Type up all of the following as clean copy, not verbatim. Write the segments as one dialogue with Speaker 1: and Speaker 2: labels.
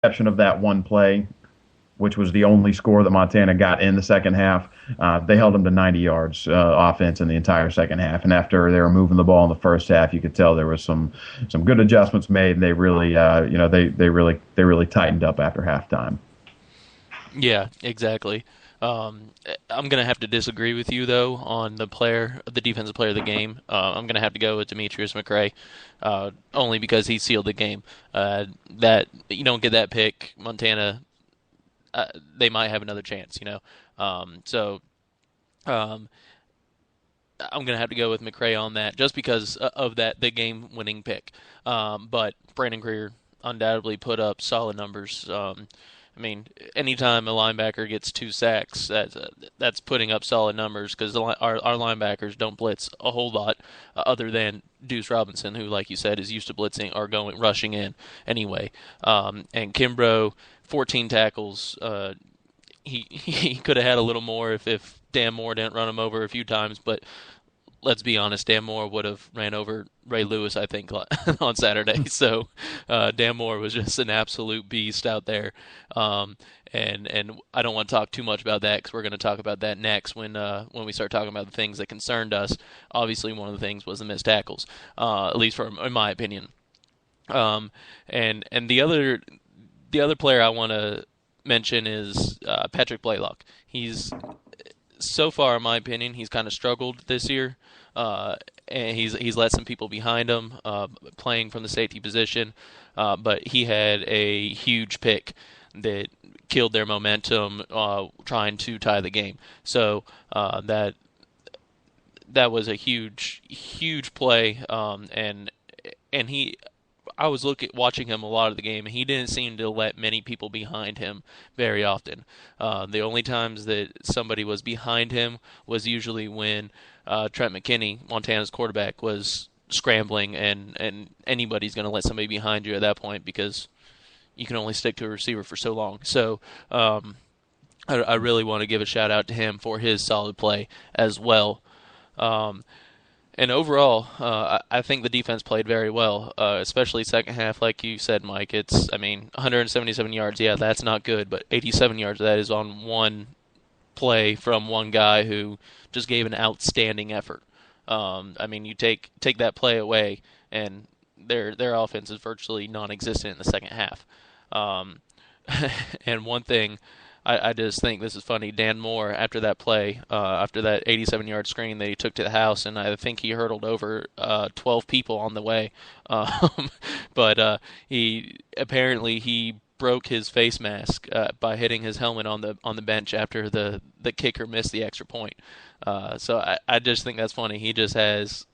Speaker 1: exception of that one play, which was the only score that Montana got in the second half. They held them to 90 yards offense in the entire second half. And after they were moving the ball in the first half, you could tell there was some good adjustments made, and they really, they really tightened up after halftime.
Speaker 2: Yeah, exactly. I'm gonna have to disagree with you though on the defensive player of the game. I'm gonna have to go with Demetrius McRae, only because he sealed the game. That you don't get that pick, Montana, they might have another chance. So um, I'm gonna have to go with McRae on that, just because of the game-winning pick. But Brandon Greer undoubtedly put up solid numbers. I mean, anytime a linebacker gets 2 sacks, that's putting up solid numbers, because our linebackers don't blitz a whole lot, other than Deuce Robinson, who, like you said, is used to blitzing or going rushing in anyway. And Kimbrough, 14 tackles. He could have had a little more if Dan Moore didn't run him over a few times, but let's be honest, Dan Moore would have ran over Ray Lewis, I think, on Saturday. So Dan Moore was just an absolute beast out there. And I don't want to talk too much about that, because we're going to talk about that next when we start talking about the things that concerned us. Obviously, one of the things was the missed tackles, at least in my opinion. And the other player I want to mention is Patrick Blaylock. He's so far, in my opinion, he's kind of struggled this year. And he's let some people behind him, playing from the safety position. But he had a huge pick that killed their momentum, trying to tie the game. So that was a huge play. And he, I was watching him a lot of the game, and he didn't seem to let many people behind him very often. The only times that somebody was behind him was usually when Trent McKinney, Montana's quarterback, was scrambling, and anybody's going to let somebody behind you at that point, because you can only stick to a receiver for so long. So I really want to give a shout out to him for his solid play as well. And overall, I think the defense played very well, especially second half, like you said, Mike. 177 yards, yeah, that's not good, but 87 yards of that is on one play from one guy who just gave an outstanding effort. You take that play away, and their offense is virtually non-existent in the second half. And one thing, I just think this is funny. Dan Moore, after that play, after that 87-yard screen that he took to the house, and I think he hurdled over 12 people on the way. But he broke his face mask by hitting his helmet on the bench after the kicker missed the extra point. So I just think that's funny. He just has.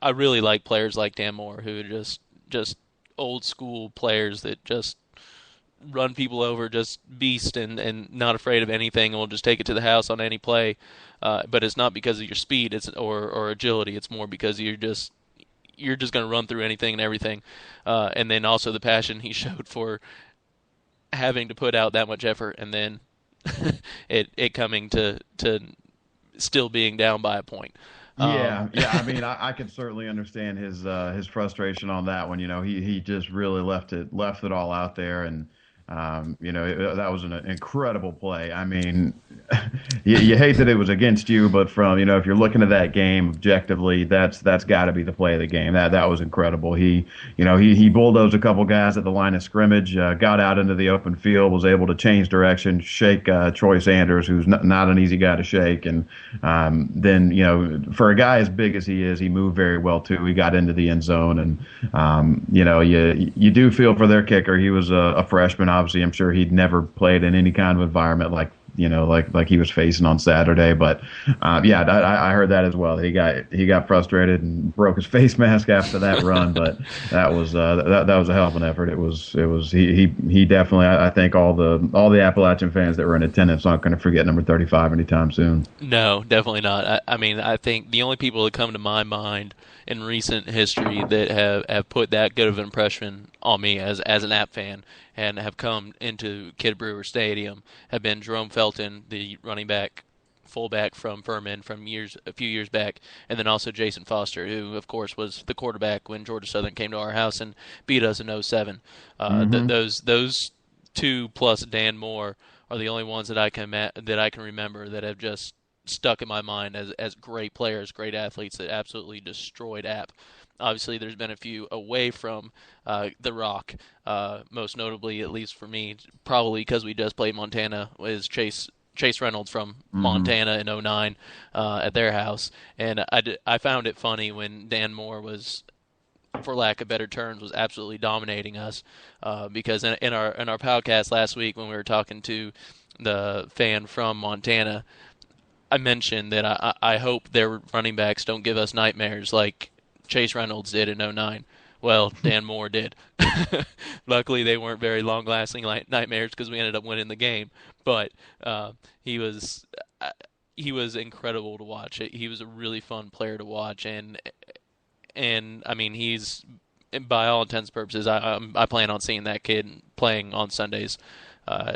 Speaker 2: I really like players like Dan Moore, who are just old school players that just run people over, just beast, and not afraid of anything, and will just take it to the house on any play. But it's not because of your speed, or agility. It's more because you're just going to run through anything and everything. And then also the passion he showed for having to put out that much effort, and then it coming to still being down by a point.
Speaker 1: Yeah. I could certainly understand his frustration on that one. He just really left it all out there, and that was an incredible play. I mean, you hate that it was against you, but if you're looking at that game objectively, that's got to be the play of the game. That was incredible. He bulldozed a couple guys at the line of scrimmage, got out into the open field, was able to change direction, shake Troy Sanders, who's not an easy guy to shake, and then for a guy as big as he is, he moved very well too. He got into the end zone, and you do feel for their kicker. He was a freshman. Obviously, I'm sure he'd never played in any kind of environment like he was facing on Saturday. But I heard that as well. He got frustrated and broke his face mask after that run. But that was that was a hell of an effort. He definitely, I think all the Appalachian fans that were in attendance aren't going to forget number 35 anytime soon.
Speaker 2: No, definitely not. I think the only people that come to my mind in recent history that have put that good of an impression on me as an App fan and have come into Kid Brewer Stadium have been Jerome Felton, the running back, fullback from Furman from a few years back, and then also Jason Foster, who of course was the quarterback when Georgia Southern came to our house and beat us in '07. Those two plus Dan Moore are the only ones that I can remember that have just stuck in my mind as great players, great athletes that absolutely destroyed App. Obviously, there's been a few away from the Rock, most notably, at least for me, probably because we just played Montana, is Chase Reynolds from
Speaker 1: Mm-hmm.
Speaker 2: Montana in '09 at their house. And I found it funny when Dan Moore was, for lack of better terms, was absolutely dominating us because in our podcast last week when we were talking to the fan from Montana, I mentioned that I hope their running backs don't give us nightmares like Chase Reynolds did in '09. Well, Dan Moore did. Luckily, they weren't very long-lasting nightmares because we ended up winning the game. But he was he was incredible to watch. He was a really fun player to watch, and I mean he's, by all intents and purposes, I plan on seeing that kid playing on Sundays. Uh,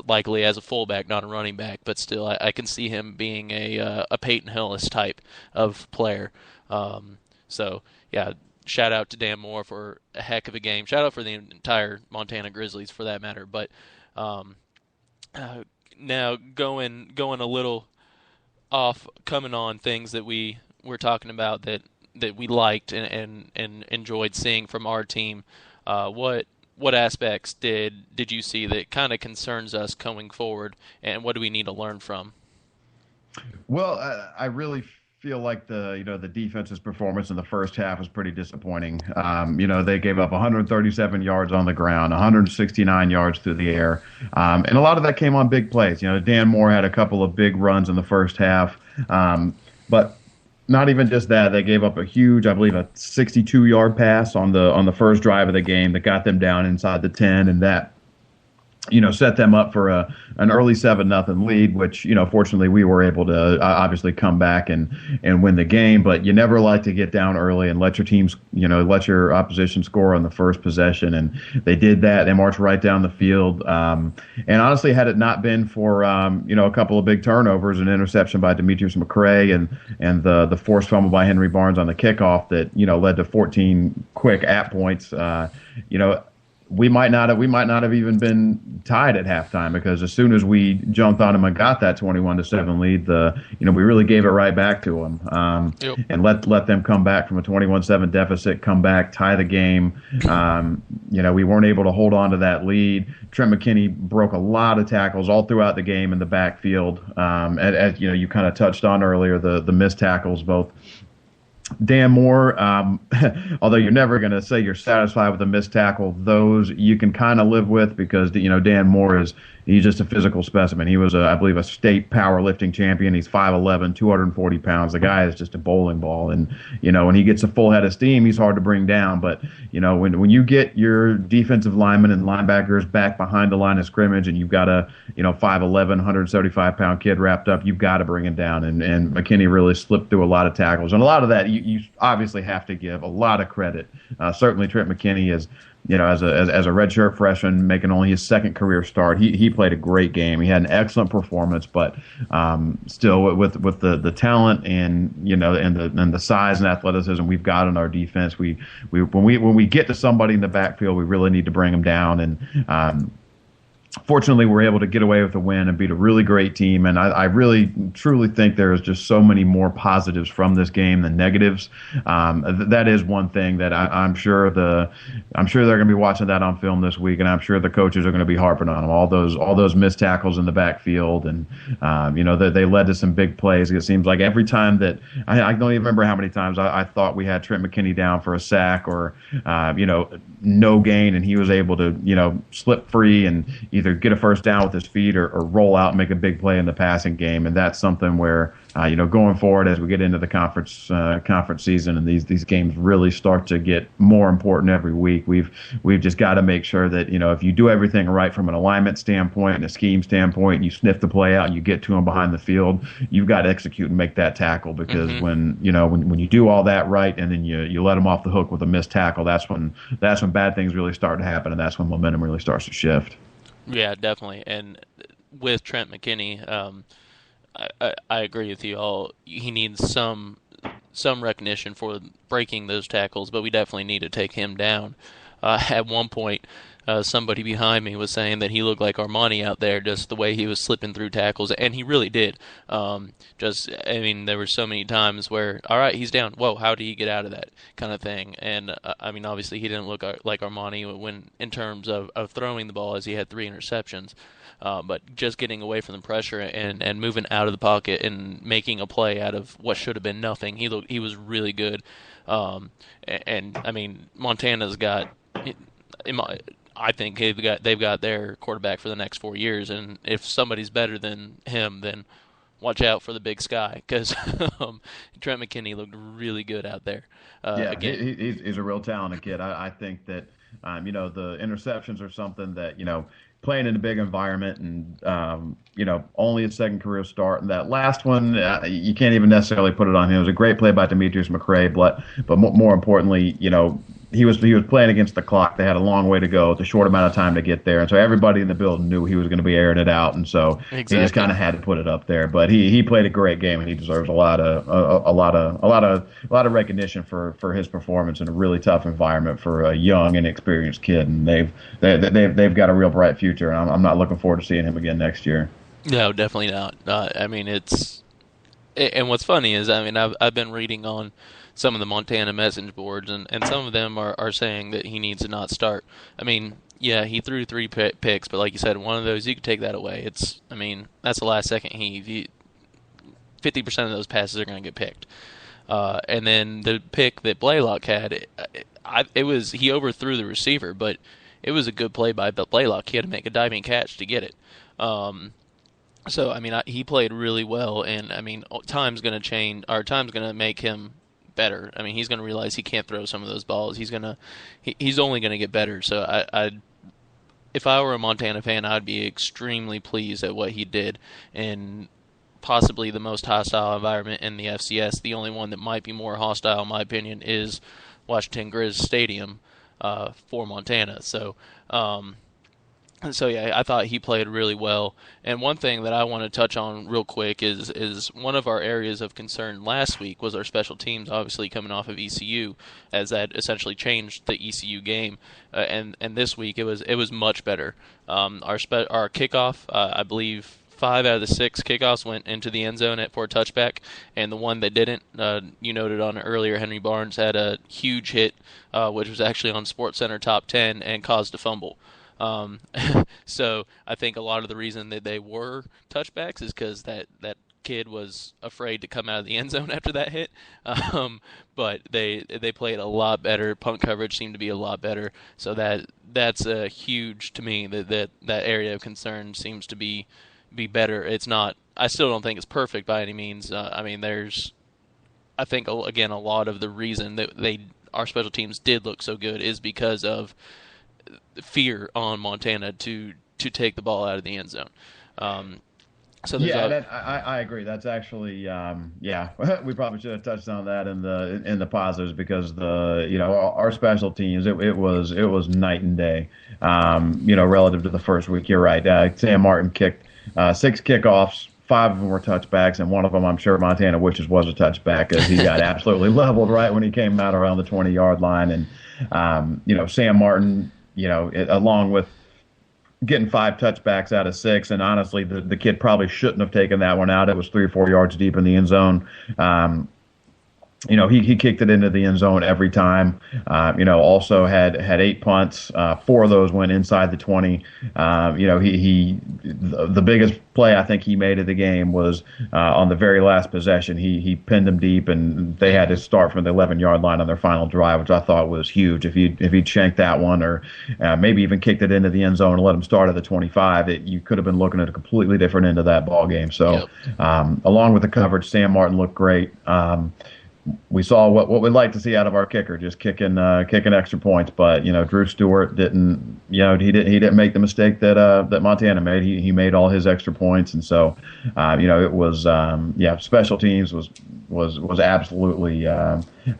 Speaker 2: Likely as a fullback, not a running back, but still, I can see him being a Peyton Hillis type of player. So yeah, shout out to Dan Moore for a heck of a game. Shout out for the entire Montana Grizzlies for that matter. But um, now going a little off, coming on things that we were talking about that we liked and enjoyed seeing from our team. What aspects did you see that kind of concerns us going forward, and what do we need to learn from?
Speaker 1: Well, I really feel like the defense's performance in the first half was pretty disappointing. They gave up 137 yards on the ground, 169 yards through the air, and a lot of that came on big plays. Dan Moore had a couple of big runs in the first half, but not even just that. They gave up a huge, I believe, a 62-yard pass on the first drive of the game that got them down inside the 10, and that set them up for an early 7-0 lead, which, fortunately we were able to obviously come back and win the game. But you never like to get down early and let your teams, let your opposition score on the first possession. And they did that. They marched right down the field. And honestly, had it not been for, a couple of big turnovers, an interception by Demetrius McCray and the forced fumble by Henry Barnes on the kickoff that, led to 14 quick points, we might not have even been tied at halftime, because as soon as we jumped on them and got that 21-7 lead, we really gave it right back to them,
Speaker 2: Yep.
Speaker 1: and let them come back from a 21-7 deficit, come back, tie the game. We weren't able to hold on to that lead. Trent McKinney broke a lot of tackles all throughout the game in the backfield. As you kind of touched on earlier, the missed tackles, both Dan Moore, although you're never going to say you're satisfied with a missed tackle, those you can kind of live with, because Dan Moore he's just a physical specimen. He was, I believe, a state powerlifting champion. He's 5'11", 240 pounds. The guy is just a bowling ball, and when he gets a full head of steam, he's hard to bring down. But when you get your defensive linemen and linebackers back behind the line of scrimmage, and you've got a 5'11", 175-pound kid wrapped up, you've got to bring him down. And McKinney really slipped through a lot of tackles, and a lot of that you obviously have to give a lot of credit. Certainly, Trent McKinney is, as a redshirt freshman making only his second career start, he played a great game. He had an excellent performance, but still with the talent and and the size and athleticism we've got in our defense, when we get to somebody in the backfield, we really need to bring them down. And fortunately, we're able to get away with a win and beat a really great team. And I really, truly think there is just so many more positives from this game than negatives. That is one thing that I'm sure they're going to be watching that on film this week, and I'm sure the coaches are going to be harping on them. All those missed tackles in the backfield, and they led to some big plays. It seems like every time that I don't even remember how many times I thought we had Trent McKinney down for a sack or no gain, and he was able to slip free and either get a first down with his feet or roll out and make a big play in the passing game. And that's something where, going forward as we get into the conference season and these games really start to get more important every week, we've just got to make sure that, if you do everything right from an alignment standpoint and a scheme standpoint, and you sniff the play out and you get to them behind the field, you've got to execute and make that tackle, because when you do all that right and then you let them off the hook with a missed tackle, that's when bad things really start to happen, and that's when momentum really starts to shift.
Speaker 2: Yeah, definitely. And with Trent McKinney, I agree with you all. He needs some recognition for breaking those tackles, but we definitely need to take him down. At one point, somebody behind me was saying that he looked like Armani out there, just the way he was slipping through tackles, and he really did. I mean, there were so many times where, all right, he's down. Whoa, how did he get out of that kind of thing? And I mean, obviously, he didn't look like Armani when in terms of throwing the ball, as he had 3 interceptions. But just getting away from the pressure and moving out of the pocket and making a play out of what should have been nothing, he was really good. And I mean, Montana's got, I think they've got their quarterback for the next 4 years, and if somebody's better than him, then watch out for the big sky, because Trent McKinney looked really good out there.
Speaker 1: Yeah,
Speaker 2: Again,
Speaker 1: he's a real talented kid. I think that the interceptions are something that playing in a big environment and only his second career start. And that last one, you can't even necessarily put it on him. It was a great play by Demetrius McRae, but more importantly, he was playing against the clock. They had a long way to go. It's a short amount of time to get there, and so everybody in the building knew he was going to be airing it out, and so He just kind of had to put it up there. But he played a great game, and he deserves a lot of recognition for his performance in a really tough environment for a young, inexperienced kid. And they've got a real bright future, and I'm not looking forward to seeing him again next year.
Speaker 2: no, definitely not. I mean, and what's funny is, I mean, I've been reading on some of the Montana message boards, and some of them are saying that he needs to not start. I mean, yeah, he threw 3 picks, but like you said, one of those, you could take that away. I mean, that's the last second heave. 50% of those passes are going to get picked. And then the pick that Blaylock had, he overthrew the receiver, but it was a good play by Blaylock. He had to make a diving catch to get it. So, I mean, he played really well, and, I mean, time's going to change, or time's going to make him better. I mean, he's going to realize he can't throw some of those balls. He's only going to get better. So, if I were a Montana fan, I'd be extremely pleased at what he did, and possibly the most hostile environment in the FCS. The only one that might be more hostile, in my opinion, is Washington Grizz Stadium for Montana. So, yeah, I thought he played really well. And one thing that I want to touch on real quick is one of our areas of concern last week was our special teams, obviously coming off of ECU, as that essentially changed the ECU game. And this week it was much better. Our kickoff, I believe 5 out of the 6 kickoffs went into the end zone for a touchback, and the one that didn't, you noted on it earlier, Henry Barnes had a huge hit, which was actually on SportsCenter Top 10 and caused a fumble. So I think a lot of the reason that they were touchbacks is because that kid was afraid to come out of the end zone after that hit. But they played a lot better. Punt coverage seemed to be a lot better. So that's a huge, to me, that area of concern seems to be better. It's not. I still don't think it's perfect by any means. I mean, I think again, a lot of the reason that our special teams did look so good is because of fear on Montana to take the ball out of the end zone. So
Speaker 1: I agree. That's actually we probably should have touched on that in the positives, because our special teams, it was night and day. Relative to the first week. You're right. Sam Martin kicked 6 kickoffs. 5 of them were touchbacks, and one of them I'm sure Montana wishes was a touchback, as he got absolutely leveled right when he came out around the 20-yard line. And Sam Martin, along with getting 5 touchbacks out of 6, and honestly, the kid probably shouldn't have taken that one out. It was 3 or 4 yards deep in the end zone. He kicked it into the end zone every time. Also had 8 punts. 4 of those went inside the 20. The biggest play I think he made of the game was on the very last possession. He pinned them deep, and they had to start from the 11-yard line on their final drive, which I thought was huge. If he'd shanked that one, or maybe even kicked it into the end zone and let him start at the 25, you could have been looking at a completely different end of that ball game. So, along with the coverage, Sam Martin looked great. We saw what we'd like to see out of our kicker, just kicking extra points. But Drew Stewart didn't make the mistake that Montana made. He made all his extra points, and so it was special teams was absolutely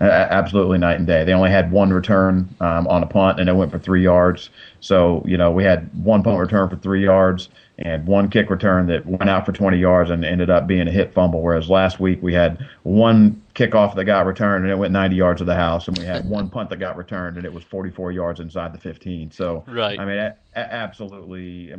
Speaker 1: absolutely night and day. They only had one return on a punt, and it went for 3 yards. So, we had one punt return for 3 yards and one kick return that went out for 20 yards and ended up being a hit fumble. Whereas last week we had one kickoff that got returned and it went 90 yards to the house, and we had one punt that got returned and it was 44 yards inside the 15. So,
Speaker 2: Right.
Speaker 1: I mean, absolutely